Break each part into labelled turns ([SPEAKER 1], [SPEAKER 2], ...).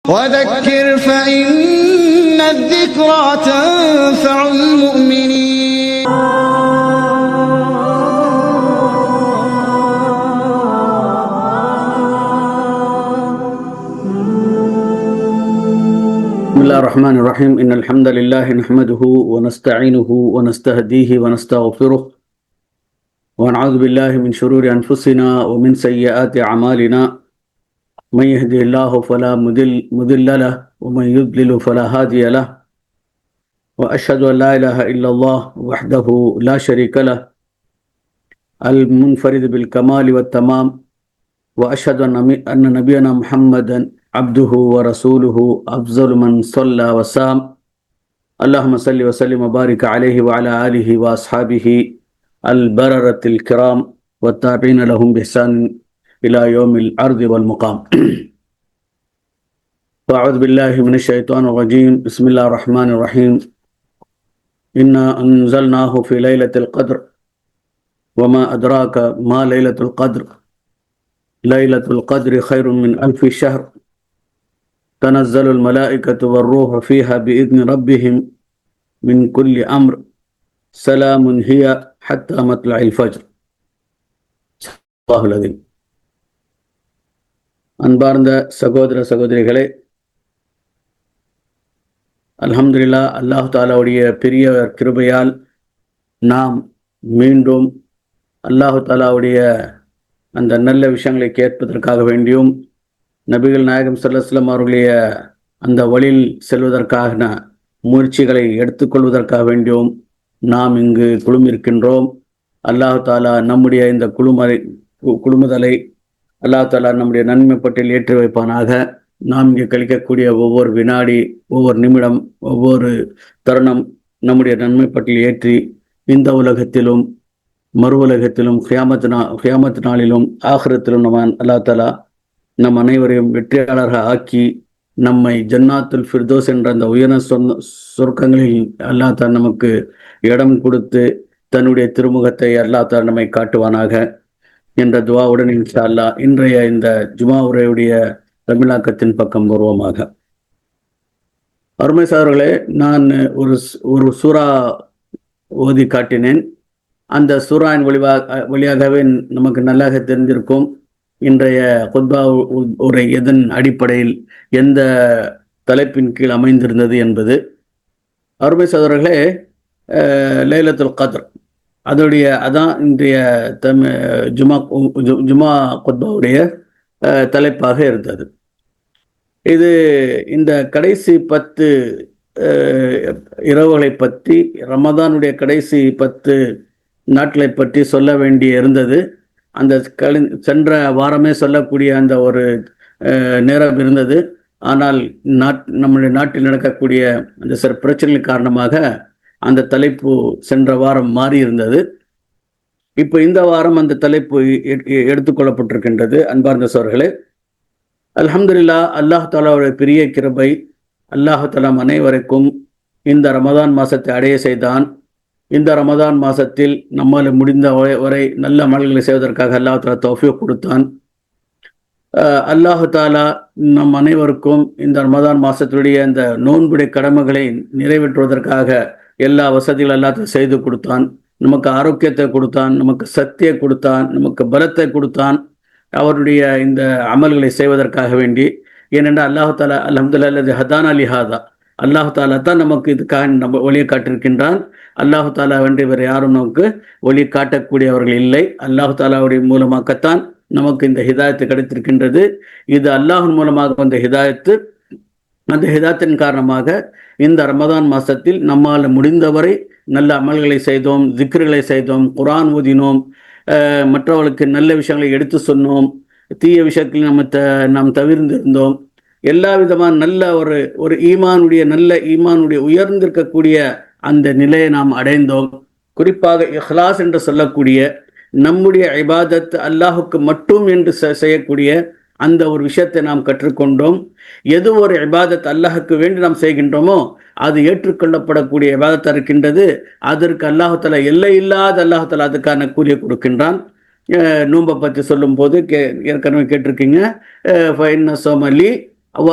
[SPEAKER 1] وذكر فإن الذكرى تنفع المؤمنين.
[SPEAKER 2] بسم الله الرحمن الرحيم. إن الحمد لله نحمده ونستعينه ونستهديه ونستغفره ونعوذ بالله من شرور أنفسنا ومن سيئات أعمالنا. من يهده الله فلا مضل له ومن يضلل فلا هادي له. وأشهد أن لا إله إلا الله وحده لا شريك له المنفرد بالكمال والتمام. وأشهد أن نبينا محمدا عبده ورسوله أفضل من صلى وسام. اللهم صل وسلم وبارك عليه وعلى آله وأصحابه البررة الكرام والتابعين لهم بإحسان إلى يوم الأرض والمقام. فأعوذ بالله من الشيطان الرجيم. بسم الله الرحمن الرحيم. إنا أنزلناه في ليلة القدر وما أدراك ما ليلة القدر. ليلة القدر خير من 1000 شهر. تنزل الملائكة والروح فيها بإذن ربهم من كل أمر. سلام هي حتى مطلع الفجر. الله العظيم. அன்பார்ந்த சகோதர சகோதரிகளே, அல்ஹம்துலில்லாஹ், அல்லாஹ் தாலாவுடைய பெரிய கிருபையால் நாம் மீண்டும் அல்லாஹ் தாலாவுடைய அந்த நல்ல விஷயங்களை கேட்பதற்காக வேண்டியும் நபிகள் நாயகம் ஸல்லல்லாஹு அலைஹி வஸல்லம் அவர்களுடைய அந்த வழியில் செல்வதற்காக முயற்சிகளை எடுத்துக்கொள்வதற்காக வேண்டியும் நாம் இங்கு குழுமிருக்கின்றோம். அல்லாஹ் தாலா நம்முடைய இந்த குழுமுதலை அல்லாஹ் தாலா நம்முடைய நன்மை பட்டியல் ஏற்றி வைப்பானாக. நாம் இங்கே கழிக்கக்கூடிய ஒவ்வொரு வினாடி, ஒவ்வொரு நிமிடம், ஒவ்வொரு தருணம் நம்முடைய நன்மை பட்டியல் ஏற்றி இந்த உலகத்திலும் மறு உலகத்திலும் கியாமத் நாளிலும் ஆகிரத்திலும் நம்ம அல்லாஹ் தாலா நம் அனைவரையும் வெற்றியாளர்கள் ஆக்கி நம்மை ஜன்னாத்துல் ஃபிர்தோஸ் என்ற அந்த உயர்ந்த சொர்க்கங்களில் அல்லாஹ் தாலா நமக்கு இடம் கொடுத்து தன்னுடைய திருமுகத்தை அல்லாஹ் தாலா நம்மை காட்டுவானாக என்ற துவாவுடன் இன்ஷா அல்லாஹ் இன்றைய இந்த ஜுமா உரையுடைய தமிழாக்கத்தின் பக்கம் வருவோமாக. அருமை சகோதரர்களே, நான் ஒரு சூரா ஓதி காட்டினேன். அந்த சூராவின் வழியாகவே நமக்கு நல்லாக தெரிஞ்சிருக்கும் இன்றைய குத்பா உரை எதன் அடிப்படையில் எந்த தலைப்பின் கீழ் அமைந்திருந்தது என்பது. அருமை சகோதரர்களே, லைலத்துல் கத்ர் அதான் இன்றைய ஜுமா குத்பாவுடைய தலைப்பாக இருந்தது. இது இந்த கடைசி 10 இரவுகளை பற்றி, ரமதானுடைய கடைசி 10 நாட்களை பற்றி சொல்ல வேண்டி இருந்தது. அந்த சென்ற வாரமே சொல்லக்கூடிய அந்த ஒரு நேரம் இருந்தது. ஆனால் நம்முடைய நாட்டில் நடக்கக்கூடிய அந்த சில பிரச்சனைகள் காரணமாக அந்த தலைப்பு சென்ற வாரம் மாறி இருந்தது. இப்போ இந்த வாரம் அந்த தலைப்பு எடுத்துக்கொள்ளப்பட்டிருக்கின்றது. அன்பார்ந்த சோர்களே, அல்ஹம்துலில்லாஹ், அல்லாஹ் தாலாவுடைய பெரிய கிருபை. அல்லாஹ் தாலா அனைவருக்கும் இந்த ரமதான் மாதத்தை அடைய செய்தான். இந்த ரமதான் மாதத்தில் நம்மால் முடிந்த வரை நல்ல அமல்களை செய்வதற்காக அல்லாஹ் தாலா தௌஃபீக் கொடுத்தான். அல்லாஹ் தாலா நம் அனைவருக்கும் இந்த ரமதான் மாதத்துடைய இந்த நோன்புடைய கடமைகளை நிறைவேற்றுவதற்காக எல்லா வசதிகளும் அல்லாஹ் தாலா செய்து கொடுத்தான். நமக்கு ஆரோக்கியத்தை கொடுத்தான், நமக்கு சக்தியை கொடுத்தான், நமக்கு பலத்தை கொடுத்தான் அவருடைய இந்த அமல்களை செய்வதற்காக வேண்டி. ஏனென்றால் அல்லாஹ் தாலா அல்ஹம்துலில்லாஹ் ஹதானா லிஹாதா, அல்லாஹ் தாலா தான் நமக்கு இதுக்காக நம்ம வழியை காட்டியிருக்கின்றான். அல்லாஹ் தாலா வென்று வேறு யாரும் நமக்கு வழி காட்டக்கூடியவர்கள் இல்லை. அல்லாஹ் தாலாவுடைய மூலமாகத்தான் நமக்கு இந்த ஹிதாயத்து கிடைத்திருக்கின்றது. இது அல்லாஹின் மூலமாக வந்த ஹிதாயத்து. அந்த ஹிதாயத்தின் காரணமாக இந்த ரமதான் மாதத்தில் நம்மால் முடிந்தவரை நல்ல அமல்களை செய்தோம், திக்ருகளை செய்தோம், குர்ஆன் ஓதினோம், மற்றவர்களுக்கு நல்ல விஷயங்களை எடுத்து சொன்னோம், தீய விஷயத்தில் நாம் தவிர்ந்திருந்தோம். எல்லா விதமான நல்ல ஒரு ஈமானுடைய உயர்ந்திருக்கக்கூடிய அந்த நிலையை நாம் அடைந்தோம். குறிப்பாக இஹ்லாஸ் என்று சொல்லக்கூடிய நம்முடைய இபாதத் அல்லாஹுக்கு மட்டும் என்று செய்யக்கூடிய அந்த ஒரு விஷயத்தை நாம் கற்றுக்கொண்டோம். எது ஒரு இபாதத் அல்லாஹுக்கு வேண்டி நாம் செய்கின்றோமோ அது ஏற்றுக்கொள்ளப்படக்கூடிய இபாதத்தாக இருக்கின்றது. அதற்கு அல்லாஹு தஆலா எல்லை இல்லாத அல்லாஹு தஆலா அதுக்கான கூலியை கொடுக்கின்றான். நோன்பை பற்றி சொல்லும் போது ஏற்கனவே கேட்டிருக்கீங்க. ஃபைன்ன சோமலி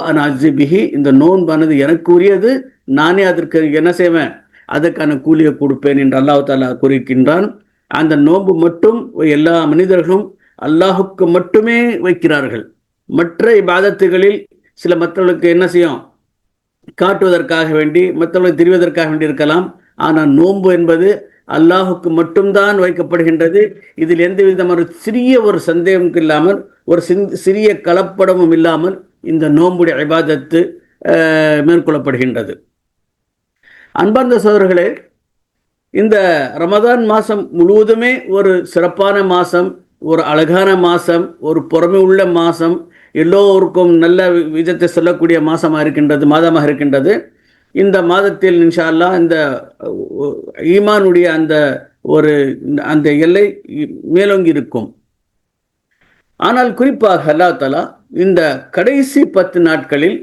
[SPEAKER 2] அனாஜிபிஹி, இந்த நோன்பானது எனக்கு உரியது, நானே அதற்கு என்ன செய்வேன், அதற்கான கூலியை கொடுப்பேன் என்று அல்லாஹ் தஆலா கூறுகின்றான். அந்த நோன்பு மட்டும் எல்லா மனிதர்களும் அல்லாஹுக்கு மட்டுமே வைக்கிறார்கள். மற்ற இபாதத்துகளில் சில மற்றவர்களுக்கு என்ன செய்யும், காட்டுவதற்காக வேண்டி, மற்றவர்களுக்கு தெரிவதற்காக வேண்டி இருக்கலாம். ஆனால் நோன்பு என்பது அல்லாஹுக்கு மட்டும்தான் வைக்கப்படுகின்றது. இதில் எந்த விதமான சிறிய ஒரு சந்தேகமும் இல்லாமல், ஒரு சிறிய கலப்படமும் இல்லாமல் இந்த நோன்புடைய இபாதத்து மேற்கொள்ளப்படுகின்றது. அன்பார்ந்த சகோதரர்களே, இந்த ரமதான் மாதம் முழுவதுமே ஒரு சிறப்பான மாதம், ஒரு அழகான மாதம், ஒரு பொறுமை உள்ள மாதம், எல்லோருக்கும் நல்ல விதத்தை சொல்லக்கூடிய மாதமாக இருக்கின்றது. இந்த மாதத்தில் இன்ஷா அல்லாஹ் இந்த ஈமானுடைய அந்த எல்லை மேலோங்கி இருக்கும். ஆனால் குறிப்பாக அல்லாஹ் தஆலா இந்த கடைசி 10 நாட்களில்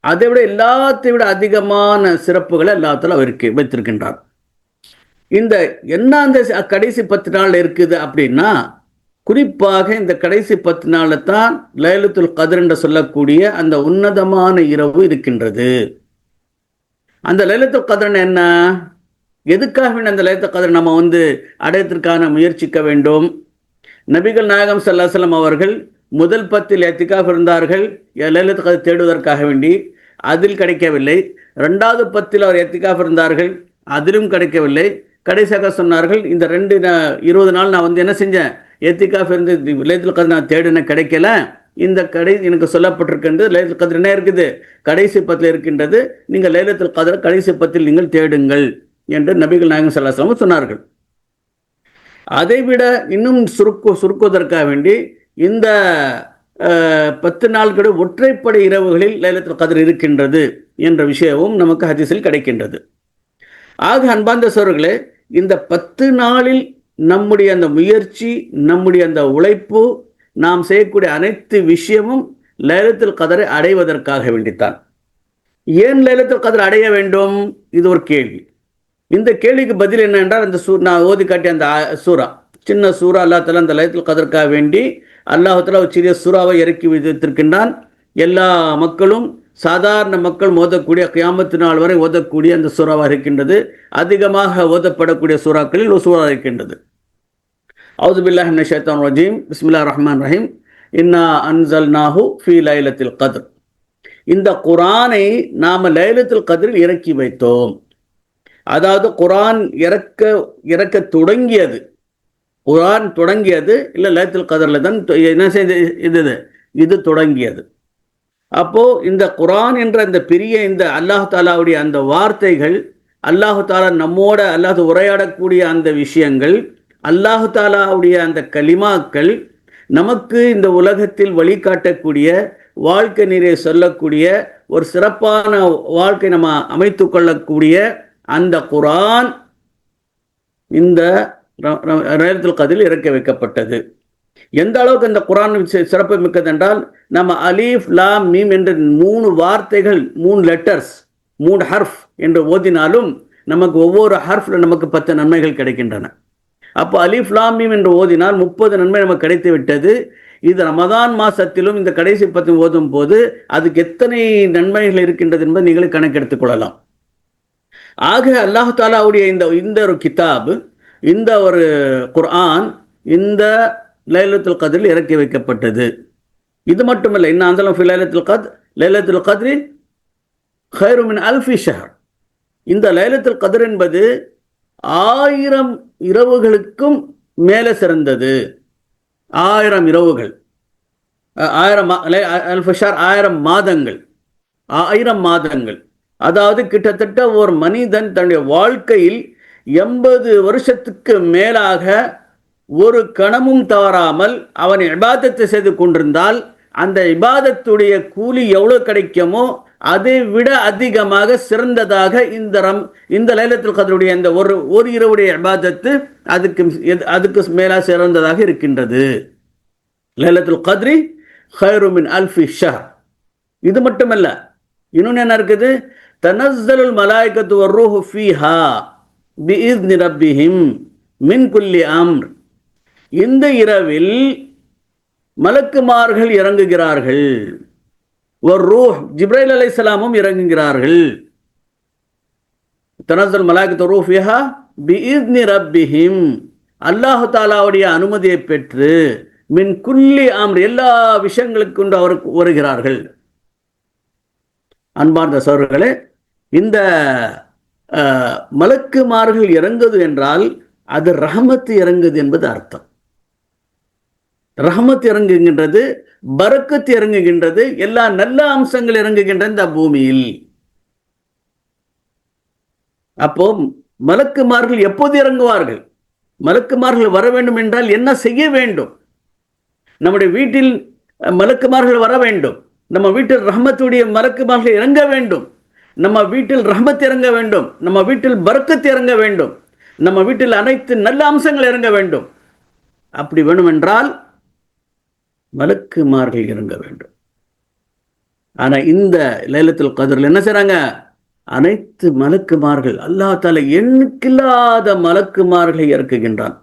[SPEAKER 2] அதை விட எல்லாத்தை விட அதிகமான சிறப்புகளை அல்லாஹ் தஆலா வைத்திருக்கின்றார். இந்த என்ன அந்த கடைசி 10 நாள் இருக்குது அப்படின்னா, குறிப்பாக இந்த கடைசி 10 நாளில் தான் லைலத்துல் கத்ர் என்று சொல்லக்கூடிய அந்த உன்னதமான இரவு இருக்கின்றது. அந்த லைலத்துல் கத்ர் என்ன, எதுக்காக அந்த லைலத்துல் கத்ர் நம்ம அடையத்திற்கான முயற்சிக்க வேண்டும்? நபிகள் நாயகம் ஸல்லல்லாஹு அலைஹி வஸல்லம் அவர்கள் முதல் 10 இத்திகாஃப் இருந்தார்கள் லைலத்துல் கத்ர் தேடுவதற்காக வேண்டி, அதில் கிடைக்கவில்லை. 2வது 10 அவர் இத்திகாஃப் இருந்தார்கள், அதிலும் கிடைக்கவில்லை. கடைசியாக சொன்னார்கள், இந்த 20 நாள் நான் என்ன செஞ்சேன், இத்திகாஃப் இருந்து லைலத்துல் கத்ர் நான் தேடின, கிடைக்கல. இந்த எனக்கு சொல்லப்பட்டிருக்கின்றது லைலத்துல் கத்ர் என்ன இருக்குது, கடைசி 10 இருக்கின்றது. நீங்கள் லைலத்துல் கத்ர் கடைசி 10 நீங்கள் தேடுங்கள் என்று நபிகள் நாயகம் ஸல்லல்லாஹு அலைஹி வஸல்லம் சொன்னார்கள். அதைவிட இன்னும் சுருக்குவதற்காக வேண்டி இந்த 10 நாட்கள் ஒற்றைப்படை இரவுகளில் லைலத்துல் கத்ர் இருக்கின்றது என்ற விஷயமும் நமக்கு ஹதீஸில் கிடைக்கின்றது. ஆக அன்பார்ந்த சகோதரர்களே, இந்த 10 நாளில் நம்முடைய அந்த முயற்சி, நம்முடைய அந்த உழைப்பு, நாம் செய்யக்கூடிய அனைத்து விஷயமும் லைலத்துல் கத்ரை அடைவதற்காக வேண்டித்தான். ஏன் லைலத்துல் கத்ர் அடைய வேண்டும், இது ஒரு கேள்வி. இந்த கேள்விக்கு பதில் என்னென்றால், அந்த நான் ஓதி காட்டிய அந்த சூரா, சின்ன சூரா, அல்லாஹ் தஆலா அந்த லைலத்துல் கத்ருக்காக வேண்டி அல்லாஹ் தஆலா ஒரு சிறிய சூறாவை இறக்கி வைத்திருக்கின்றான். எல்லா மக்களும், சாதாரண மக்கள் ஓதக்கூடிய, கியாமத்து நாள் வரை ஓதக்கூடிய அந்த சூறாவாக இருக்கின்றது. அதிகமாக ஓதப்படக்கூடிய சூறாக்களில் ஒரு சூறா இருக்கின்றது. அவுது பில்லாஹி மினஷ் ஷைத்தானிர் ரஜீம், பிஸ்மில்லாஹிர் ரஹ்மானிர் ரஹீம், இன்னா அன்ஸல்நாஹு ஃபீ லைலத்தில் கத்ர். இந்த குர்ஆனை நாம் லைலத்துல் கத்ரில் இறக்கி வைத்தோம். அதாவது குர்ஆன் இறக்க தொடங்கியது, குர்ஆன் தொடங்கியது இல்லை லைலத்துல் கத்ரில் தான் என்ன செய்து இது தொடங்கியது. அப்போ இந்த குர்ஆன் என்ற இந்த பெரிய இந்த அல்லாஹ் தஆலாவுடைய அந்த வார்த்தைகள், அல்லாஹ் தஆலா நம்மோட அல்லாஹ் உரையாடக்கூடிய அந்த விஷயங்கள், அல்லாஹ் தஆலாவுடைய அந்த கலிமாக்கள், நமக்கு இந்த உலகத்தில் வழிகாட்டக்கூடிய, வாழ்க்கை நிறைய சொல்லக்கூடிய, ஒரு சிறப்பான வாழ்க்கை நம்ம அமைத்து கொள்ளக்கூடிய அந்த குர்ஆன் இந்த லைலத்துல் கத்ரில் இறக்க வைக்கப்பட்டது. எந்த அளவுக்கு இந்த குர்ஆன் சிறப்பு மிக்கது என்றால், நம்ம அலீஃப் லாம் மீம் என்ற 3 வார்த்தைகள், 3 லெட்டர்ஸ், 3 ஹர்ஃப் என்று ஓதினாலும் நமக்கு ஒவ்வொரு ஹர்ஃப்ல நமக்கு 10 நன்மைகள் கிடைக்கின்றன. அப்போ அலீஃப் லாம் மீம் என்று ஓதினால் 30 நன்மை நமக்கு கிடைத்து விட்டது. இது ரமதான் மாசத்திலும் இந்த கடைசி 10 ஓதும் போது அதுக்கு எத்தனை நன்மைகள் இருக்கின்றது என்பதை நீங்களே கணக்கெடுத்துக் கொள்ளலாம். ஆக அல்லாஹ் தஆலாவுடைய இந்த ஒரு கிதாப், இந்த ஒரு குர்ஆன் இந்த லைலத்துல் கத்ரில் இறக்கி வைக்கப்பட்டது. இது மட்டுமல்ல, இன்ன அன்ஸல்னா ஃபீ லைலத்துல் கத்ர், லைலத்துல் கத்ரி கைரு மின் அல்ஃபி ஷஹர். இந்த லைலத்துல் கத்ர் என்பது 1000 இரவுகளுக்கும் மேலே சிறந்தது. 1000 இரவுகள், 1000 மாதங்கள், 1000 மாதங்கள். அதாவது கிட்டத்தட்ட ஒரு மனிதன் தன்னுடைய வாழ்க்கையில் 80 வருஷத்துக்கு மேலாக ஒரு கணமும் தவறாமல் அவன் இபாதத்தை செய்து கொண்டிருந்தால், அந்த இபாதத்துடைய கூலி எவ்வளவு கிடைக்குமோ அதை விட அதிகமாக சிறந்ததாக இந்த லைலத்துல் கத்ருடைய இந்த ஒரு இரவுடைய இபாதத்து அதுக்கு மேலாக சிறந்ததாக இருக்கின்றது. லைலத்துல் கத்ரி கைரு மின் அல்ஃபி ஷஹர். இது மட்டுமல்ல, இன்னொன்று என்ன இருக்குது, தனஸ்ஸலுல் மலாயிகத்து வர்ரூஹு ஃபீஹா பிஇذن ரப்பிஹிம் மின் குல்லி அம்ர். இந்த இரவில் மலக்குமார்கள் இறங்குகிறார்கள். ஒரு ரூஹ் ஜிப்ரைல் அலைஹிஸ்ஸலாமும் இறங்குகிறார்கள். தனஸ்ஸல் மலாயிகத்து ரூஹ் ஃபிஹா பிஇذن ரப்பிஹிம், அல்லாஹ் தஆலாவுடைய அனுமதியை பெற்று மின் குல்லி அம்ர், எல்லா விஷயங்களுக்கு கொண்டு அவருக்கு வருகிறார்கள். அன்பார்ந்த சகோதரர்களே, இந்த மலக்குமார்கள் இறங்குது என்றால் அது ரஹமத்து இறங்குது என்பது அர்த்தம். ரஹமத் இறங்குகின்றது, பரக்கத் இறங்குகின்றது, எல்லா நல்ல அம்சங்கள் இறங்குகின்ற இந்த பூமியில். அப்போ மலக்குமார்கள் எப்போது இறங்குவார்கள்? மலக்குமார்கள் வர வேண்டும் என்றால் என்ன செய்ய வேண்டும்? நம்முடைய வீட்டில் மலக்குமார்கள் வர வேண்டும். நம்ம வீட்டில் ரஹமத்துடைய மலக்குமார்கள் இறங்க வேண்டும். நம்ம வீட்டில் ரஹமத் இறங்க வேண்டும். நம்ம வீட்டில் பரக்கத் இறங்க வேண்டும். நம்ம வீட்டில் அனைத்து நல்ல அம்சங்கள் இறங்க வேண்டும். அப்படி வேணும் என்றால் மலக்குமார்கள் இறங்க வேண்டும். ஆனா இந்த லைலத்துல் கத்ர்ல என்ன செய்றாங்க? அனைத்து மலக்குமார்கள், அல்லாஹ் தஆலா எண்ணில்லாத மலக்குமார்களை இறக்குகின்றான்.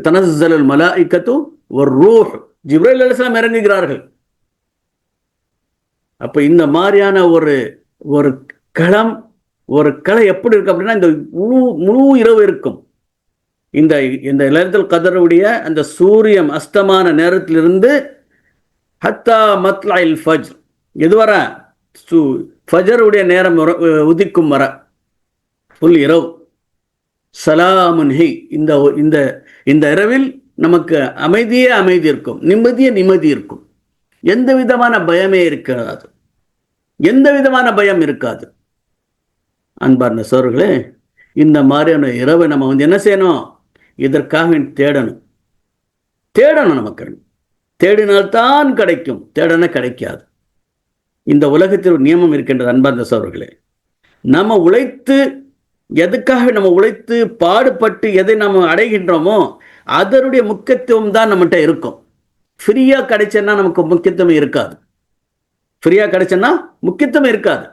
[SPEAKER 2] தனஸ்ஸலுல் மலாயிகத்து வர்ரூஹ், ஜிப்ரீல் அலைஹிஸ்ஸலாம் இறங்குகிறார்கள். அப்ப இந்த மாதிரியான ஒரு களம், ஒரு கலை எப்படி இருக்கு அப்படின்னா, இந்த முழு இரவு இருக்கும். இந்த இந்த லைலத்துல் கத்ருடைய அந்த சூரியன் அஸ்தமான நேரத்திலிருந்து ஹத்தா மத்லஇல் ஃபஜ்ர், எதுவர ஃபஜருடைய நேரம் உதிக்கும் வர ஃபுல் இரவு. சலாமுன் ஹி, இந்த இந்த இந்த இரவில் நமக்கு அமைதியே அமைதி இருக்கும், நிம்மதியே நிம்மதி இருக்கும். எந்த விதமான பயமே இருக்காது, எந்த விதமான பயம் இருக்காது. அன்பார்ந்த சோர்களே, இந்த மாதிரியான இரவை நம்ம என்ன செய்யணும்? இதற்காக தேடணும். நமக்கு தேடினால்தான் கிடைக்கும், தேடன கிடைக்காது. இந்த உலகத்தில் ஒரு நியமம் இருக்கின்றது. அன்பார்ந்த சோர்களே, நம்ம உழைத்து, எதுக்காக நம்ம உழைத்து பாடுபட்டு எதை நம்ம அடைகின்றோமோ அதனுடைய முக்கியத்துவம் தான் நம்மகிட்ட இருக்கும். ஃப்ரீயா கிடைச்சேன்னா நமக்கு முக்கியத்துவம் இருக்காது. ஃப்ரீயா கிடைச்சேன்னா முக்கியத்துவம் இருக்காது.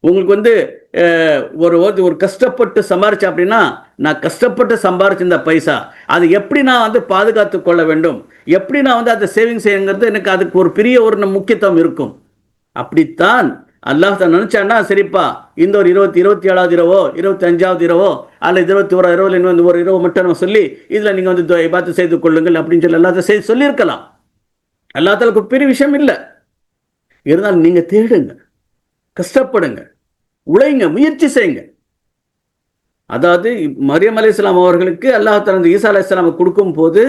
[SPEAKER 2] உங்களுக்கு ஒரு கஷ்டப்பட்டு சம்பாரிச்சேன் அப்படின்னா, நான் கஷ்டப்பட்டு சம்பாரிச்ச இந்த பைசா அது எப்படி நான் பாதுகாத்து கொள்ள வேண்டும், எப்படி நான் அதை சேவிங் செய்யுங்கிறது எனக்கு அதுக்கு ஒரு பெரிய ஒரு முக்கியத்துவம் இருக்கும். அப்படித்தான் அல்லாஹ் தான் நினைச்சான்னா, சரிப்பா இந்த ஒரு 27வது இரவோ 25வது இரவோ அல்லது 21 இரவு ஒரு இரவு மட்டும் நம்ம சொல்லி இதுல நீங்க இபாதத் செய்து கொள்ளுங்கள் அப்படின்னு சொல்லி எல்லாத்தையும் சொல்லியிருக்கலாம். அல்லாஹ் தஆலாக்கு பெரிய விஷயம் இல்லை. இருந்தாலும் நீங்க தேடுங்க, கஷ்டப்படுங்க, உழைங்க, முயற்சி செய்யுங்க. அதாவது மரியம் அலைஹிஸ்ஸலாம் அவர்களுக்கு அல்லாஹ் தஆலா ஈசா அலைஹிஸ்ஸலாம் கொடுக்கும் போது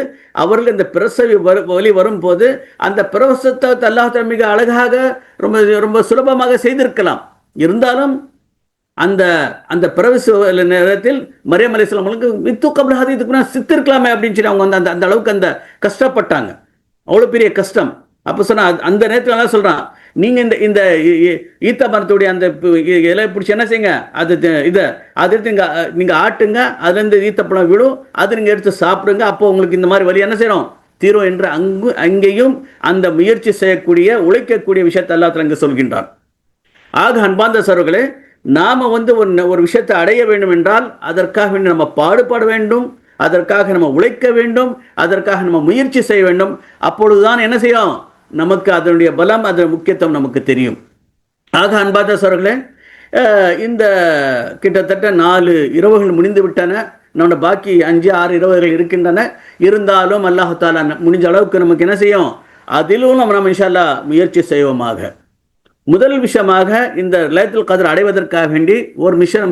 [SPEAKER 2] அவர்கள் இந்த பிரசவி வலி வரும்போது அந்த பிரசவத்தை அல்லாஹ் தஆலா மிக அழகாக ரொம்ப ரொம்ப சுலபமாக செய்திருக்கலாம். இருந்தாலும் அந்த அந்த பிரசவ நேரத்தில் மரியம் அலைஹிஸ்ஸலாம் அவர்களுக்கு வித்து கப்ல ஹதீதுக்கு சித்திருக்கலாமே அப்படின்னு சொல்லி அவங்க அந்த அளவுக்கு அந்த கஷ்டப்பட்டாங்க. அவ்வளவு பெரிய கஷ்டம். அப்ப சொன்னா அந்த நேரத்தில் என்ன சொல்றான், நீங்க இந்த ஈத்த மரத்துடைய அந்த இலை பிடிச்சி என்ன செய்யுங்க, அது எடுத்து நீங்க ஆட்டுங்க, அதுல இருந்து ஈத்தப்பழம் விடும், அதை நீங்க எடுத்து சாப்பிடுங்க, அப்போ உங்களுக்கு இந்த மாதிரி வலி என்ன செய்யணும், தீரும் என்று அங்கேயும் அந்த முயற்சி செய்யக்கூடிய உழைக்கக்கூடிய விஷயத்தை அல்லாஹ் தஆலா இங்கே சொல்கின்றான். ஆக அன்பார்ந்த சகோதரர்களே, நாம ஒரு விஷயத்தை அடைய வேண்டும் என்றால் அதற்காக நம்ம பாடுபட வேண்டும், அதற்காக நம்ம உழைக்க வேண்டும், அதற்காக நம்ம முயற்சி செய்ய வேண்டும். அப்பொழுதுதான் என்ன செய்யும், நமக்கு அதனுடைய பலம், அதன் முக்கியத்துவம் நமக்கு தெரியும். ஆக அன்பார்ந்த சகோதரர்களே, இந்த கிட்டத்தட்ட 4 இரவுகள் முடிந்து விட்டன. நம்மளோட பாக்கி 5-6 இரவுகள் இருக்கின்றன. இருந்தாலும் அல்லாஹ் தஆலா முடிஞ்ச அளவுக்கு நமக்கு என்ன செய்யும், அதிலும் நம்ம இன்ஷா அல்லாஹ் முயற்சி செய்வோமாக. முதல் விஷயமாக இந்த லைலத்துல் கத்ர் அடைவதற்காக வேண்டி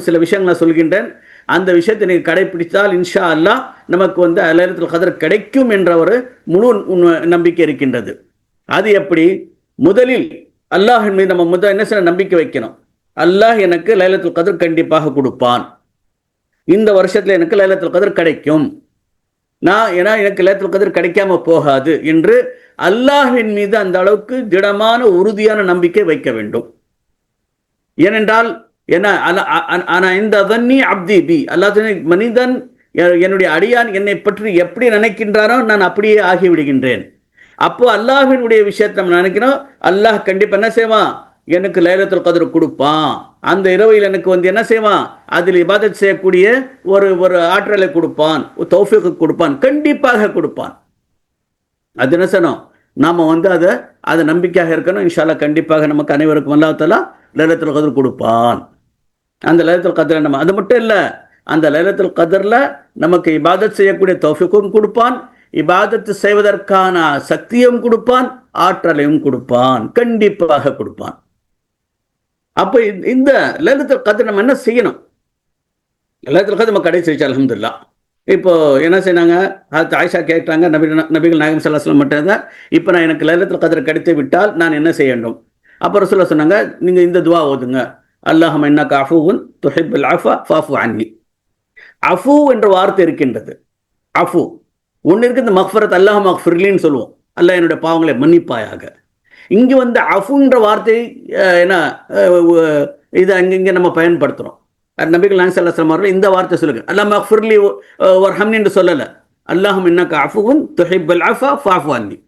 [SPEAKER 2] சில விஷயங்களை சொல்கின்றேன். அந்த விஷயத்தை நீங்கள் கடைபிடித்தால் இன்ஷா அல்லாஹ் நமக்கு லைலத்துல் கத்ர் கிடைக்கும் என்ற ஒரு முழு நம்பிக்கை இருக்கின்றது. அது எப்படி? முதலில் அல்லாஹ்வின் மீது நம்ம என்ன செய்ய நம்பிக்கை வைக்கணும். அல்லாஹ் எனக்கு லைலத்துல் கத்ர் கண்டிப்பாக கொடுப்பான், இந்த வருஷத்துல எனக்கு லைலத்துல் கத்ர் கிடைக்கும், ஏன்னா எனக்கு லைலத்துல் கத்ர் கிடைக்காம போகாது என்று அல்லாஹ்வின் மீது அந்த அளவுக்கு திடமான உறுதியான நம்பிக்கை வைக்க வேண்டும். ஏனென்றால் இந்த அப்தி பி, அல்லாஹ் மனிதன் என்னுடைய அடியான் என்னை பற்றி எப்படி நினைக்கின்றானோ நான் அப்படியே ஆகிவிடுகின்றேன். அப்போ அல்லாஹ்வினுடைய விஷயத்தை நம்ம நினைக்கிறோம், அல்லாஹ் கண்டிப்பா என்ன செய்வான், எனக்கு லைலத்துல் கத்ர் கொடுப்பான். அந்த இரவில் எனக்கு என்ன செய்வான், அதில் இபாதத் செய்யக்கூடிய ஒரு ஆற்றலை கொடுப்பான், தௌஃபீக் கொடுப்பான், கண்டிப்பாக கொடுப்பான். அது என்ன செய்யணும், நாம் அதை நம்பிக்கையாக இருக்கணும். இன்ஷா அல்லாஹ் கண்டிப்பாக நமக்கு அனைவருக்கும் அல்லாஹ் தஆலா லைலத்துல் கத்ர் கொடுப்பான். அந்த லைலத்துல் கத்ரை நம்ம அது மட்டும் இல்லை, அந்த லைலத்துல் கத்ரில் நமக்கு இபாதத் செய்யக்கூடிய தௌஃபீக்கும் கொடுப்பான், இபாதத்து செய்வதற்கான சக்தியும் கொடுப்பான், ஆற்றலையும் கொடுப்பான், கண்டிப்பாக கொடுப்பான். அப்போ இந்த லைலத்துல் கத்ர் நம்ம என்ன செய்யணும்? லைலத்துல் கத்ர் நம்ம கடைசி அல்ஹம்துலில்லாஹ். இப்போ என்ன செய்யறாங்க, அது ஆயிஷா கேட்டாங்க, நபிகள் நாயகம் ஸல்லல்லாஹு அலைஹி வஸல்லம் மட்டும் இப்போ நான் எனக்கு லைலத்துல் கத்ர் கிடைத்து விட்டால் நான் என்ன செய்ய வேண்டும்? அப்போ ரசூலுல்லாஹ் சொன்னாங்க, நீங்கள் இந்த துவா ஓதுங்க, அல்லாஹும்ம இன்னக அஃபூவுன் துஹிப்புல் அஃவ ஃபஃபு அன்னி. அஃபு என்ற வார்த்தை இருக்கின்றது. அஃபு ஒன்று இருக்கு, இந்த மக்ஃபரத், அல்லாஹ் மக்ஃபிர்லின்னு சொல்லுவோம், அல்லாஹ் என்னுடைய பாவங்களை மன்னிப்பாயாக. இங்கே அஃபுன்ற வார்த்தை என்ன இது இங்கே நம்ம பயன்படுத்துகிறோம். நபிகள் நாயகம் ஸல்லல்லாஹு அலைஹி வஸல்லம் அவர்கள் இந்த வார்த்தை சொல்லுங்க, அல்லாஹ் மக்ஃபிர்லி வர்ஹம்னி என்று சொல்லலை, அல்லாஹும்ம இன்னக அஃபூவுன் துஹிப்புல் அஃவ ஃபஃபு அன்னி.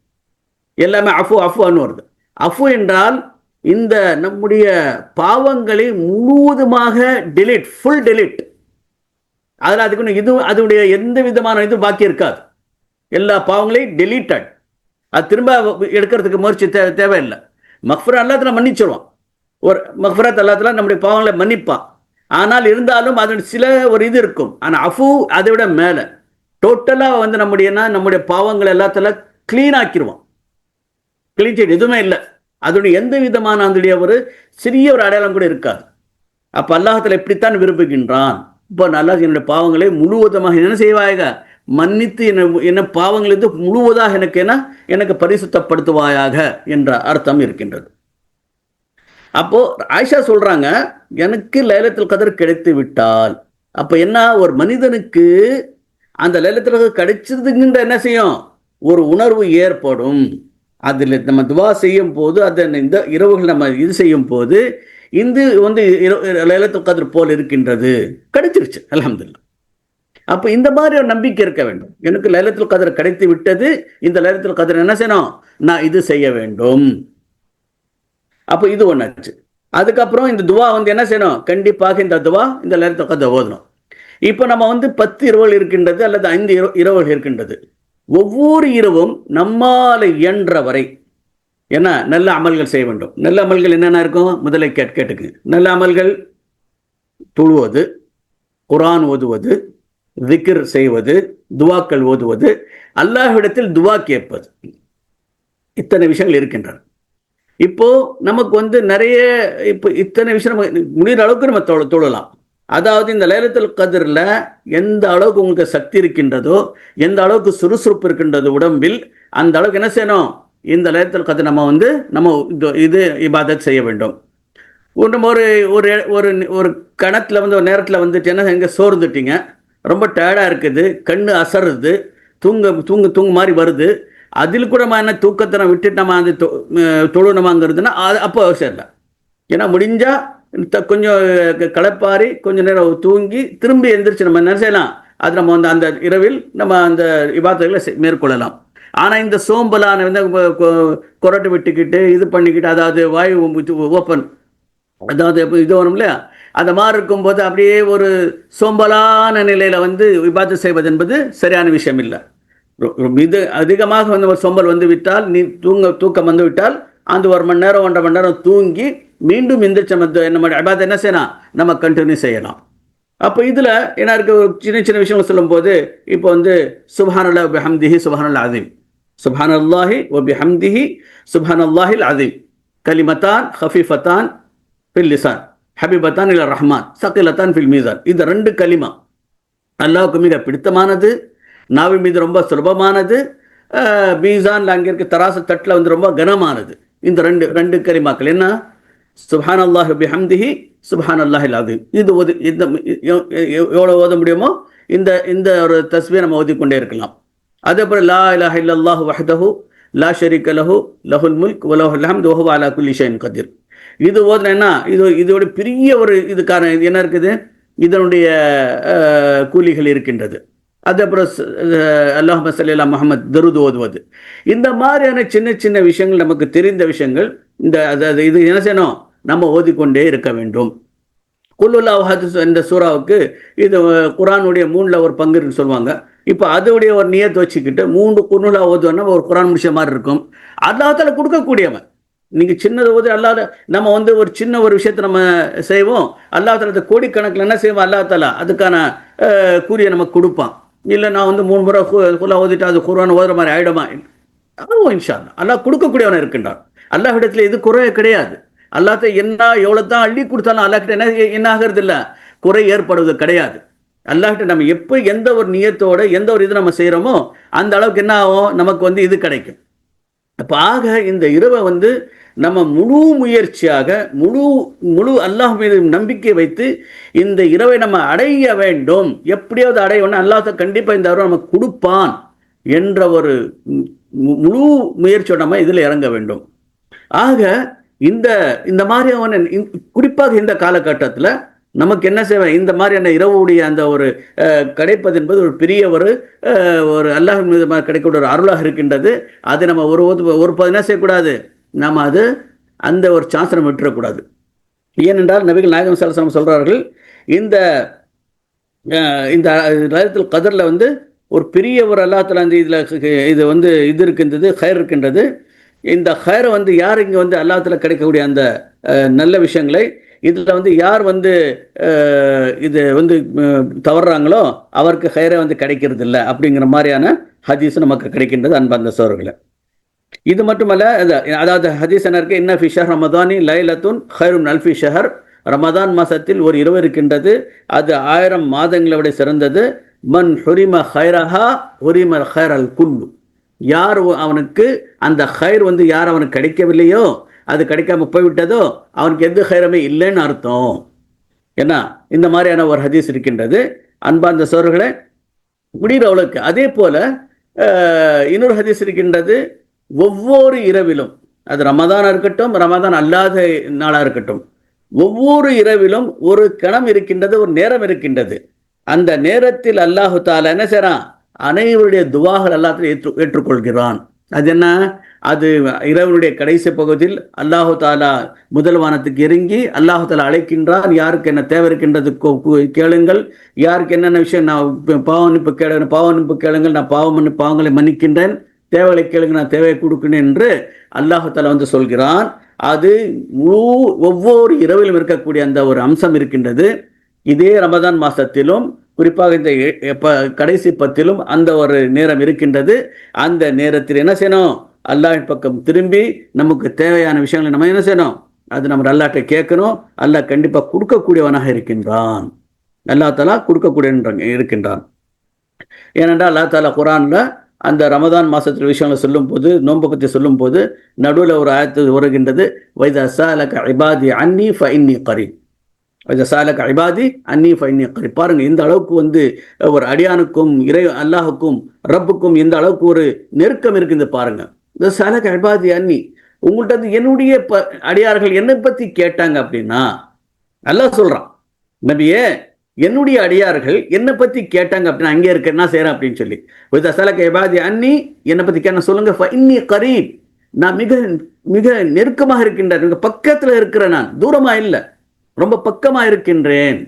[SPEAKER 2] எல்லாமே அஃபுன்னு வருது. அஃபு என்றால் இந்த நம்முடைய பாவங்களை முழுவதுமாக டெலிட், ஃபுல் டெலிட். அதில் அதுக்கு இது அதனுடைய எந்த விதமான இது பாக்கி இருக்காது. எல்லா பாவங்களையும் டெலீட்டட். அது திரும்ப எடுக்கிறதுக்கு முயற்சி தேவையில்லை. மக்ஃபிரா அல்லாஹ் மன்னிச்சிடுவான். ஒரு மக்ஃபிரத் அல்லாஹ் நம்முடைய பாவங்களை மன்னிப்பான். ஆனால் இருந்தாலும் அதனுடைய சில ஒரு இது இருக்கும். ஆனால் அஃபு அதை விட மேலே டோட்டலாக நம்முடைய பாவங்கள் எல்லாத்துல கிளீன் ஆக்கிடுவான். கிளீன் சைட் எதுவுமே இல்லை. அதனுடைய எந்த விதமான அதனுடைய ஒரு சிறிய ஒரு அடையாளம் கூட இருக்காது. அப்போ அல்லாஹ்தாலா எப்படித்தான் விரும்புகின்றான், இப்போ நல்லா என்னுடைய பாவங்களை முழுவதுமாக என்ன செய்வாயாக, மன்னித்து என்ன பாவங்களிலிருந்து முழுவதாக எனக்கு பரிசுத்தப்படுத்துவாயாக என்ற அர்த்தம் இருக்கின்றது. அப்போ ஆயிஷா சொல்றாங்க, எனக்கு லைலத்துல் கத்ர் கிடைத்து விட்டால், அப்போ என்ன, ஒரு மனிதனுக்கு அந்த லைலத்துல் கத்ர் கிடைச்சதுங்கிற என்ன செய்யும், ஒரு உணர்வு ஏற்படும். அதில் நம்ம துவா செய்யும் போது, அதை இந்த இரவுகள் நம்ம இது செய்யும் போது இந்த லைலத்துல் கத்ர் போல் இருக்கின்றது, கிடைச்சிருச்சு அல்ஹம்துலில்லாஹ். அப்போ இந்த மாதிரி ஒரு நம்பிக்கை இருக்க வேண்டும். எனக்கு லைலத்துல் கத்ர் கிடைத்து விட்டது, இந்த லைலத்துல் கத்ர் என்ன செய்யணும், நான் இது செய்ய வேண்டும். அப்போ இது ஒன்றாச்சு. அதுக்கப்புறம் இந்த துவா என்ன செய்யணும், கண்டிப்பாக இந்த துவா இந்த லைலத்துல் கத்ர் ஓதணும். இப்போ நம்ம 10 இரவுகள் இருக்கின்றது அல்லது 5 இரவுகள் இருக்கின்றது. ஒவ்வொரு இரவும் நம்மால் இயன்ற வரை என்ன நல்ல அமல்கள் செய்ய வேண்டும். நல்ல அமல்கள் என்னென்ன இருக்கும், முதலை கேட்டுக்கு. நல்ல அமல்கள் தொழுவது, குர்ஆன் ஓதுவது, திக்ர் செய்வது, துவாக்கள் ஓதுவது, அல்லாஹ்விடத்தில் துவா கேட்பது, இத்தனை விஷயங்கள் இருக்கின்றன. இப்போ நமக்கு நிறைய இப்போ இத்தனை விஷயம் முடிகிற அளவுக்கு நம்ம தொழலாம். அதாவது இந்த லைலத்துல் கத்ரில் எந்த அளவுக்கு உங்களுக்கு சக்தி இருக்கின்றதோ, எந்த அளவுக்கு சுறுசுறுப்பு இருக்கின்றது உடம்பில், அந்த அளவுக்கு என்ன செய்யணும், இந்த லைலத்துல் கத்ர் நம்ம இது இபாதத் செய்ய வேண்டும். ஒரு ஒரு ஒரு கணத்தில் ஒரு நேரத்தில் என்ன எங்கே சோர்ந்துட்டீங்க, ரொம்ப டயர்டாக இருக்குது, கண்ணு அசருது, தூங்க மாதிரி வருது, அதில் கூட நம்ம என்ன தூக்கத்தை நம்ம விட்டுட்டு நம்ம அந்த தொழுனமாங்கிறதுனா அப்போ அவசியம் இல்லை. ஏன்னா முடிஞ்சால் கொஞ்சம் களைப்பாரி கொஞ்சம் நேரம் தூங்கி திரும்பி எந்திரிச்சு நம்ம என்ன செய்யலாம், அது நம்ம அந்த இரவில் நம்ம அந்த இபாதத்துகளை மேற்கொள்ளலாம். ஆனால் இந்த சோம்பலான கொரட்டை விட்டுக்கிட்டு இது பண்ணிக்கிட்டு, அதாவது வாயு ஓப்பன், அதாவது இது வரும் இல்லையா, அந்த மாதிரி இருக்கும்போது அப்படியே ஒரு சோம்பலான நிலையில் இபாதத் செய்வது என்பது சரியான விஷயம் இல்லை. இது அதிகமாக ஒரு சோம்பல் விட்டால், நீ தூக்கம் விட்டால் அந்த 1 மணி நேரம் 1.5 மணி நேரம் தூங்கி மீண்டும் எந்திரிச்ச நம்ம இபாதத் என்ன செய்யலாம், நம்ம கண்டினியூ செய்யலாம். அப்போ இதில் என்ன இருக்கு, சின்ன விஷயங்கள் சொல்லும்போது இப்போ சுப்ஹானல்லாஹி வ பிஹம்திஹி சுப்ஹானல்லாஹ் அஸீம், சுப்ஹானல்லாஹி வ பிஹம்திஹி சுப்ஹானல்லாஹில் அஸீம், கலிமத்தான் ஹஃபீஃபத்தான் ஃபில் லிசான் ஹபீபத்தான் இலர் ரஹ்மான் சகிலத்தான் ஃபில் மீசான். இந்த 2 கலிமா அல்லாஹ்வுக்கு மிக பிடித்தமானது, நாவி மீது ரொம்ப சுலபமானது, மீசான் அங்கே இருக்க தராசு தட்டில் ரொம்ப கனமானது. இந்த ரெண்டு கலிமாக்கள் என்ன, சுப்ஹானல்லாஹி பிஹம்திஹி சுப்ஹானல்லாஹில் அஸீம். இது எவ்வளோ ஓத முடியுமோ இந்த ஒரு தஸ்பீஹ் நம்ம ஓதிக்கொண்டே இருக்கலாம். அதே போல் லா இலாஹ இல்லல்லாஹு வஹ்தஹு லா ஷரீக லஹு லஹுல் முல்க் வ லஹுல் ஹம்து வ ஹுவ அலா குல்லி ஷைஇன் கதீர். இது ஓதுனா இதோட பெரிய ஒரு இதுக்கான என்ன இருக்குது, இதனுடைய கூலிகள் இருக்கின்றது. அதுக்கப்புறம் அல்லாஹும்ம ஸல்லி அலா முஹம்மத் தரூத் ஓதுவது, இந்த மாதிரியான சின்ன விஷயங்கள் நமக்கு தெரிந்த விஷயங்கள் இது என்ன செய்யணும், நம்ம ஓதிக்கொண்டே இருக்க வேண்டும். குல் ஹுவல்லாஹு அஹத் என்ற சூறாவுக்கு இது குர்ஆனுடைய 3ல் ஒரு பங்கு சொல்லுவாங்க. இப்போ அதோடைய ஒரு நியத்தை வச்சுக்கிட்டு 3 குர்ஆன் ஓதுவோன்னா ஒரு குர்ஆன் முடிச்ச மாதிரி இருக்கும். அல்லாஹ் தஆலா கொடுக்கக்கூடியவன். நீங்க சின்னது ஓது அல்லாத நம்ம வந்து ஒரு சின்ன ஒரு விஷயத்தை நம்ம செய்வோம். அல்லாஹ் தஆலா கோடிக்கணக்கில் என்ன செய்வோம், அல்லாஹ் தஆலா அதுக்கான கூலியை நமக்கு கொடுப்பான். இல்லை நான் வந்து 3 முறை குர்ஆன் ஓதிட்டு அது குர்ஆன் ஓதுற மாதிரி ஆயிடுமா? அதுவும் இன்ஷா அல்லாஹ் அல்லாஹ் கொடுக்கக்கூடியவன் இருக்கின்றான். அல்லாஹ் இடத்துல இது குறைய கிடையாது. அல்லாஹ் என்ன எவ்வளோ தான் அள்ளி கொடுத்தாலும் அல்லாஹ் கிட்ட என்ன ஆகிறது இல்லை, குறை ஏற்படுவது கிடையாது. அல்லாஹ்கிட்ட நம்ம எப்போ எந்த ஒரு நியத்தோட எந்த ஒரு இது நம்ம செய்கிறோமோ அந்த அளவுக்கு என்ன ஆகும், நமக்கு வந்து இது கிடைக்கும். அப்போ ஆக இந்த இரவை வந்து நம்ம முழு முயற்சியாக முழு அல்லாஹ் மீது நம்பிக்கை வைத்து இந்த இரவை நம்ம அடைய வேண்டும். எப்படியாவது அடையணும், அல்லாஹ் கண்டிப்பாக இந்த இரவை நமக்கு கொடுப்பான் என்ற ஒரு முழு முயற்சியோட நம்ம இதில் இறங்க வேண்டும். ஆக இந்த மாதிரியான குறிப்பாக இந்த காலகட்டத்தில் நமக்கு என்ன செய்வேன், இந்த மாதிரியான இரவுடைய அந்த ஒரு கிடைப்பது என்பது ஒரு பெரிய ஒரு அல்லாஹ் மீது கிடைக்கக்கூடிய ஒரு அருளாக இருக்கின்றது. அது நம்ம ஒரு என்ன செய்யக்கூடாது, நம்ம அந்த ஒரு சான்ஸ் நம்ம விட்டுறக்கூடாது. ஏனென்றால் நபிகள் நாயகம் ஸல்லல்லாஹு அலைஹி வஸல்லம் சொல்கிறார்கள், இந்த லைலத்துல் கத்ரில் வந்து ஒரு பெரிய ஒரு அல்லாஹ் தஆலா இது வந்து இது இருக்கின்றது, ஹைர் இருக்கின்றது. இந்த ஹைரை வந்து யார் இங்கே வந்து அல்லாஹ் தஆலா கிடைக்கக்கூடிய அந்த நல்ல விஷயங்களை இதில் வந்து யார் வந்து இது வந்து தவறுறாங்களோ அவருக்கு ஹைரை வந்து கிடைக்கிறது இல்லை அப்படிங்கிற மாதிரியான ஹதீஸ் நமக்கு கிடைக்கின்றது அன்பார்ந்த சகோதரர்களே. இது மட்டுமல்ல, அதாவது ஹதீஸ் என்ன இருக்கு, இன்ன ஃபி ஷஹர் ரமதானி லைலத்துன் ஹைருன் அல்ஃபி ஷஹர், ரமதான் மாசத்தில் ஒரு இரவு இருக்கின்றது, அது 1000 மாதங்களை விட சிறந்தது. மன் ஹுரிம ஹைரஹா ஹுரிம ஹைர் அல் குல்லு, யார் அவனுக்கு அந்த ஹைர் வந்து யார் அவனுக்கு கிடைக்கவில்லையோ, அது கிடைக்காம போய்விட்டதோ, அவனுக்கு எந்த ஹைரமே இல்லைன்னு அர்த்தம். ஏன்னா இந்த மாதிரியான ஒரு ஹதீஸ் இருக்கின்றது அன்பார்ந்த சகோதரர்களே. முடிகிற அவளுக்கு அதே போல இன்னொரு ஹதீஸ் இருக்கின்றது, ஒவ்வொரு இரவிலும், அது ரமதானாக இருக்கட்டும் ரமதான் அல்லாத நாளாக இருக்கட்டும், ஒவ்வொரு இரவிலும் ஒரு கணம் இருக்கின்றது, ஒரு நேரம் இருக்கின்றது. அந்த நேரத்தில் அல்லாஹு தஆலா என்ன செய்றான், அனைவருடைய துவாகள் எல்லாத்தையும் ஏற்றுக்கொள்கிறான். அது என்ன, அது இரவனுடைய கடைசி பகுதியில் அல்லாஹு தஆலா முதல் வானத்துக்கு இறங்கி அல்லாஹு தஆலா அழைக்கின்றான், யாருக்கு என்ன தேவை இருக்கின்றது கேளுங்கள், யாருக்கு என்னென்ன விஷயம் நான் பாவமன்னிப்பு கேளுங்கள், நான் பாவங்களை மன்னிக்கின்றேன், தேவைகளை கேளுங்க, நான் தேவையை கொடுக்கிறேன் என்று அல்லாஹு தஆலா வந்து சொல்கிறான். அது ஒவ்வொரு இரவிலும் இருக்கக்கூடிய அந்த ஒரு அம்சம் இருக்கின்றது. இதே ரமதான் மாசத்திலும் குறிப்பாக இந்த கடைசி 10லும் அந்த ஒரு நேரம் இருக்கின்றது. அந்த நேரத்தில் என்ன செய்யணும், அல்லாஹ்வின் பக்கம் திரும்பி நமக்கு தேவையான விஷயங்களை நம்ம என்ன செய்யணும், அது நம்ம அல்லாஹ்ட்ட கேட்கணும். அல்லாஹ் கண்டிப்பாக கொடுக்கக்கூடியவனாக இருக்கின்றான். அல்லாஹ் தஆலா கொடுக்கக்கூடிய இருக்கின்றான். ஏனென்றால் அல்லாஹ் தஆலா குர்ஆன்ல அந்த ரமதான் மாசத்தில் விஷயங்களை சொல்லும் போது, நோன்பை பற்றி சொல்லும் போது நடுவில் ஒரு ஆயத்து வருகின்றது, வைதா ஸஅலக இபாதி அன்னி ஃபஇன்னி கரீப், வைதா ஸஅலக இபாதி அன்னி ஃபஇன்னி கரீப். பாருங்க, இந்த அளவுக்கு வந்து ஒரு அடியானுக்கும் அல்லாஹுக்கும் ரப்புக்கும் இந்த அளவுக்கு ஒரு நெருக்கம் இருக்குது பாருங்க. இந்த ஸஅலக இபாதி அன்னி, உங்கள்கிட்ட என்னுடைய அடியார்கள் என்னை பற்றி கேட்டாங்க அப்படின்னா அல்லாஹ் சொல்றான், நபியே என்னுடைய அடியார்கள் என்னை பற்றி கேட்டாங்க அப்படின்னா அங்கே இருக்க என்ன செய்கிறேன் அப்படின்னு சொல்லி, வைதா ஸஅலக இபாதி அன்னி, என்னை பற்றி கேட்ட சொல்லுங்க, ஃபஇன்னி கரீப், நான் மிக மிக நெருக்கமாக இருக்கின்றேன், மிக பக்கத்தில் இருக்கிறேன், நான் தூரமாக இல்லை, ரொம்ப பக்கமாக இருக்கின்றேன்.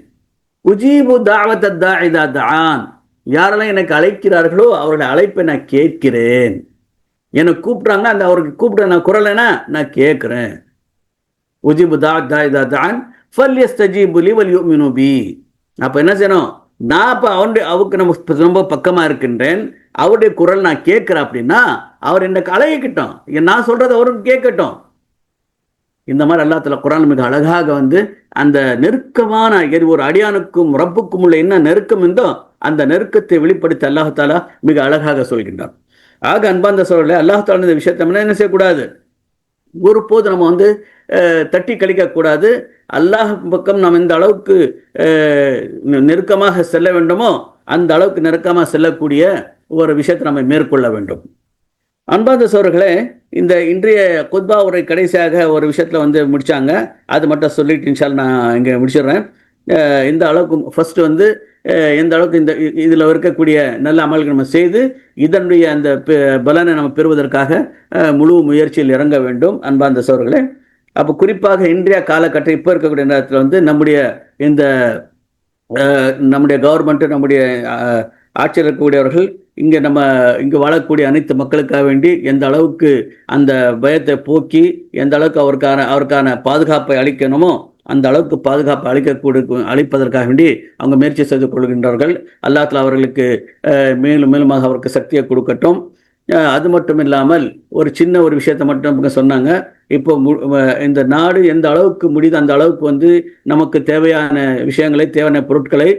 [SPEAKER 2] உஜீபு தாவத தாஇ இதா தஆன், யாரெல்லாம் எனக்கு அழைக்கிறார்களோ அவருடைய அழைப்பை நான் கேட்கிறேன். என்னை கூப்பிட்றாங்கன்னா அந்த அவருக்கு கூப்பிட்ற நான் குரலைனா நான் கேட்குறேன். உஜீபு தாவத தாஇ இதா தஆன் ஃபல்யஸ்தஜீபு லி வல்யுமினு பி. அப்போ என்ன செய்யணும், நான் இப்போ அவருக்கு நம்ம ரொம்ப பக்கமாக இருக்கின்றேன், அவருடைய குரல் நான் கேட்குறேன் அப்படின்னா அவர் என்னை அழைக்கட்டும், நான் சொல்கிறத அவருக்கு கேட்கட்டும். இந்த மாதிரி அல்லாஹ் தஆலா குர்ஆன் மிக அழகாக வந்து அந்த நெருக்கமான ஒரு அடியானுக்கும் ரப்புக்கும் உள்ள என்ன நெருக்கம் இருந்தோ அந்த நெருக்கத்தை வெளிப்படுத்தி அல்லாஹ் தஆலா மிக அழகாக சொல்கின்றான். ஆக அன்பார்ந்த சகோதரர்களே, அல்லாஹ் தஆலா இந்த விஷயத்தை என்ன செய்யக்கூடாது, ஒருபோது நம்ம வந்து தட்டி கழிக்கக்கூடாது. அல்லாஹ் பக்கம் நாம் எந்த அளவுக்கு நெருக்கமாக செல்ல வேண்டுமோ அந்த அளவுக்கு நெருக்கமாக செல்லக்கூடிய ஒரு விஷயத்தை நம்ம மேற்கொள்ள வேண்டும். அன்பார்ந்த சகோதரர்களே, இந்த இன்றைய குத்பா உரை கடைசியாக ஒரு விஷயத்தில் வந்து முடித்தாங்க, அது மட்டும் சொல்லிட்டு இன்ஷால் நான் இங்கே முடிச்சிடுறேன். இந்த அளவுக்கு ஃபஸ்ட்டு வந்து எந்த அளவுக்கு இந்த இதில் இருக்கக்கூடிய நல்ல அமல்கள் நம்ம செய்து இதனுடைய அந்த பலனை நம்ம பெறுவதற்காக முழு முயற்சியில் இறங்க வேண்டும் அன்பார்ந்த சகோதரர்களே. அப்போ குறிப்பாக இன்றைய காலகட்டம் இப்போ இருக்கக்கூடிய நேரத்தில் வந்து நம்முடைய கவர்மெண்ட்டு, நம்முடைய ஆட்சியில் இருக்கக்கூடியவர்கள் இங்கே வாழக்கூடிய அனைத்து மக்களுக்காக வேண்டி எந்த அளவுக்கு அந்த பயத்தை போக்கி எந்த அளவுக்கு அவருக்கான பாதுகாப்பை அளிக்கணுமோ அந்த அளவுக்கு பாதுகாப்பு அளிப்பதற்காக வேண்டி அவங்க முயற்சி செய்து கொள்கின்றார்கள். அல்லாஹ் தஆலா அவர்களுக்கு மேலும் மேலுமாக அவருக்கு சக்தியை கொடுக்கட்டும். அது மட்டும் இல்லாமல் ஒரு சின்ன ஒரு விஷயத்தை மட்டும் சொன்னாங்க. இப்போ இந்த நாடு எந்த அளவுக்கு முடியுது அந்த அளவுக்கு நமக்கு தேவையான விஷயங்களை தேவையான பொருட்களை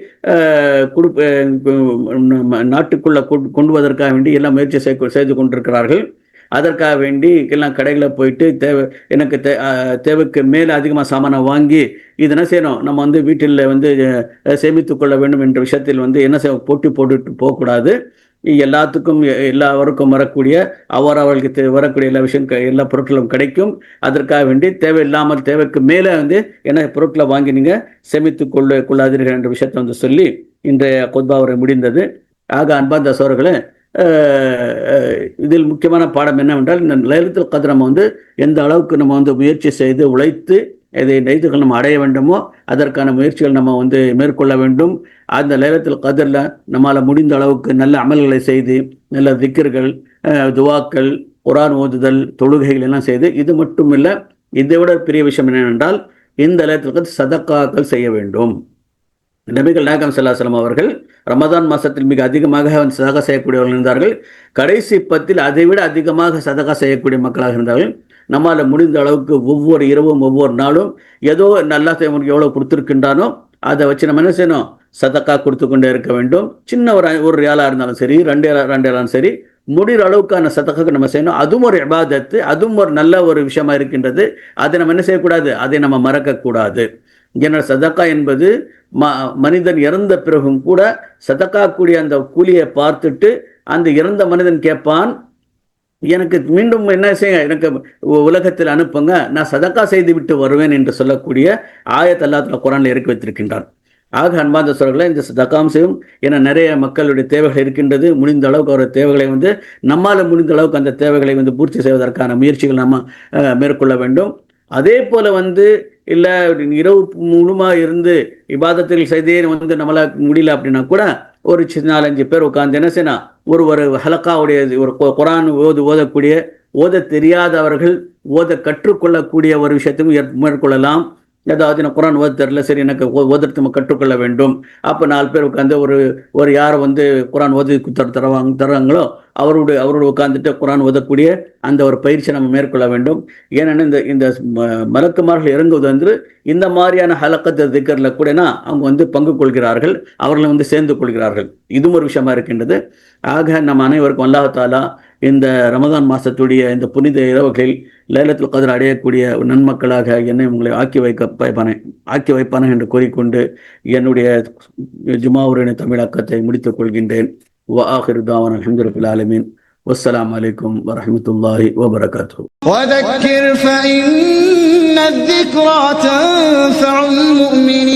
[SPEAKER 2] நாட்டுக்குள்ள கொண்டு வருவதற்காக வேண்டி எல்லாம் முயற்சி செய்து கொண்டிருக்கிறார்கள். அதற்காக வேண்டி எல்லாம் கடைகளை போயிட்டு எனக்கு தேவைக்கு மேலே அதிகமாக சாமானை வாங்கி இது என்ன செய்யணும், நம்ம வீட்டில் சேமித்து கொள்ள வேண்டும் என்ற விஷயத்தில் என்ன போட்டி போட்டுட்டு போகக்கூடாது. எல்லாருக்கும் வரக்கூடிய அவர்களுக்கு வரக்கூடிய எல்லா எல்லா பொருட்களும் கிடைக்கும். அதற்காக வேண்டி தேவையில்லாமல் தேவைக்கு மேலே என்ன பொருட்களை வாங்கி நீங்கள் சேமித்து கொள்ளாதீர்கள் என்ற விஷயத்தை சொல்லி இன்றைய குத்பா உரை முடிந்தது. ஆக அன்பார்ந்த சகோதரர்களே, இதில் முக்கியமான பாடம் என்னவென்றால் இந்த லைலத்துல் கத்ர் நம்ம எந்த அளவுக்கு நம்ம முயற்சி செய்து உழைத்து எதை நைத்துகள் நம்ம அடைய வேண்டுமோ அதற்கான முயற்சிகள் நம்ம மேற்கொள்ள வேண்டும். அந்த லைலத்துல் கத்ரில் நம்மளால் முடிந்த அளவுக்கு நல்ல அமல்களை செய்து நல்ல திக்ர்கள், துவாக்கள், குர்ஆன் ஓதுதல், தொழுகைகள் எல்லாம் செய்து, இது மட்டும் இல்லை, இதை விட பெரிய விஷயம் என்னவென்றால் இந்த லைலத்துல் கத்ர் சதக்காக்கள் செய்ய வேண்டும். நபிகள் நாயகம் ஸல்லல்லாஹு அலைஹி வஸல்லம் அவர்கள் ரமதான் மாதத்தில் மிக அதிகமாக சதகா செய்யக்கூடியவர்கள் இருந்தார்கள். கடைசி 10 அதைவிட அதிகமாக சதகா செய்யக்கூடிய மக்களாக இருந்தார்கள். நம்மால் முடிந்த அளவுக்கு ஒவ்வொரு இரவும் ஒவ்வொரு நாளும் ஏதோ நல்லா எவ்வளோ கொடுத்துருக்கின்றானோ அதை வச்சு நம்ம என்ன செய்யணும், சதக்கா கொடுத்து கொண்டே இருக்க வேண்டும். சின்ன ஒரு ரியாலாக இருந்தாலும் சரி, 2 இருந்தாலும் சரி, முடிகிற அளவுக்கான சதக்காக்கு நம்ம செய்யணும். அதுவும் ஒரு இபாதத்து, அதுவும் ஒரு நல்ல ஒரு விஷயமா இருக்கின்றது. அதை நம்ம என்ன செய்யக்கூடாது, அதை நம்ம மறக்கக்கூடாது. ஏன்னா சதக்கா என்பது மனிதன் இறந்த பிறகும் கூட சதக்கா கூடிய அந்த கூலியை பார்த்துட்டு அந்த இறந்த மனிதன் கேட்பான், எனக்கு மீண்டும் என்ன செய்ய, எனக்கு உலகத்தில் அனுப்புங்க, நான் சதக்கா செய்து விட்டு வருவேன் என்று சொல்லக்கூடிய ஆயத் அல்லாஹ் தஆலா குர்ஆனில் இறக்கி வைத்திருக்கின்றார். ஆக அன்பார்ந்த சகோதரர்களே, இந்த சதகாம்சையும் என நிறைய மக்களுடைய தேவைகள் இருக்கின்றது. முடிந்த அளவுக்கு அவருடைய தேவைகளை நம்மால் முடிந்த அளவுக்கு அந்த தேவைகளை பூர்த்தி செய்வதற்கான முயற்சிகள் நம்ம மேற்கொள்ள வேண்டும். அதே போல இல்லை இரவு முழுமா இருந்து இபாதத்தில் செய்தே நம்மளால் முடியல அப்படின்னா கூட ஒரு 4-5 பேர் உட்கார்ந்து என்ன செய்யணும், ஒரு ஹலக்காவுடைய ஒரு குர்ஆன் ஓதக்கூடிய, ஓத தெரியாதவர்கள் ஓத கற்றுக்கொள்ளக்கூடிய ஒரு விஷயத்தையும் மேற்கொள்ளலாம். ஏதாவது நான் குர்ஆன் ஓத தெரியல, சரி எனக்கு ஓதுறது நம்ம கற்றுக்கொள்ள வேண்டும். அப்போ 4 பேர் உட்காந்து ஒரு யார் குர்ஆன் ஓதி தருவாங்களோ அவரோட உட்காந்துட்டு குர்ஆன் ஓதக்கூடிய அந்த ஒரு பயிற்சியை நம்ம மேற்கொள்ள வேண்டும். ஏன்னா இந்த மலக்குமார்கள் இறங்குவது இந்த மாதிரியான ஹலக்கத்து திக்ரில் கூடனா அவங்க பங்கு கொள்கிறார்கள், அவர்களை சேர்ந்து கொள்கிறார்கள். இதுவும் ஒரு விஷயமா இருக்கின்றது. ஆக நம்ம அனைவருக்கும் அல்லாஹ் தஆலா இந்த ரமதான் மாதத்துடைய இந்த புனித இரவுகளில் லைலத்துல் கத்ர் அடையக்கூடிய நன்மக்களாக என்னை உங்களை ஆக்கி வைப்பானே என்று கூறிக்கொண்டு என்னுடைய ஜுமாவுரையின் தமிழாக்கத்தை முடித்துக் கொள்கின்றேன். وآخر دعوانا الحمد لله رب العالمين والسلام عليكم ورحمة الله وبركاته.
[SPEAKER 1] وذكر فإن الذكرى تنفع المؤمنين.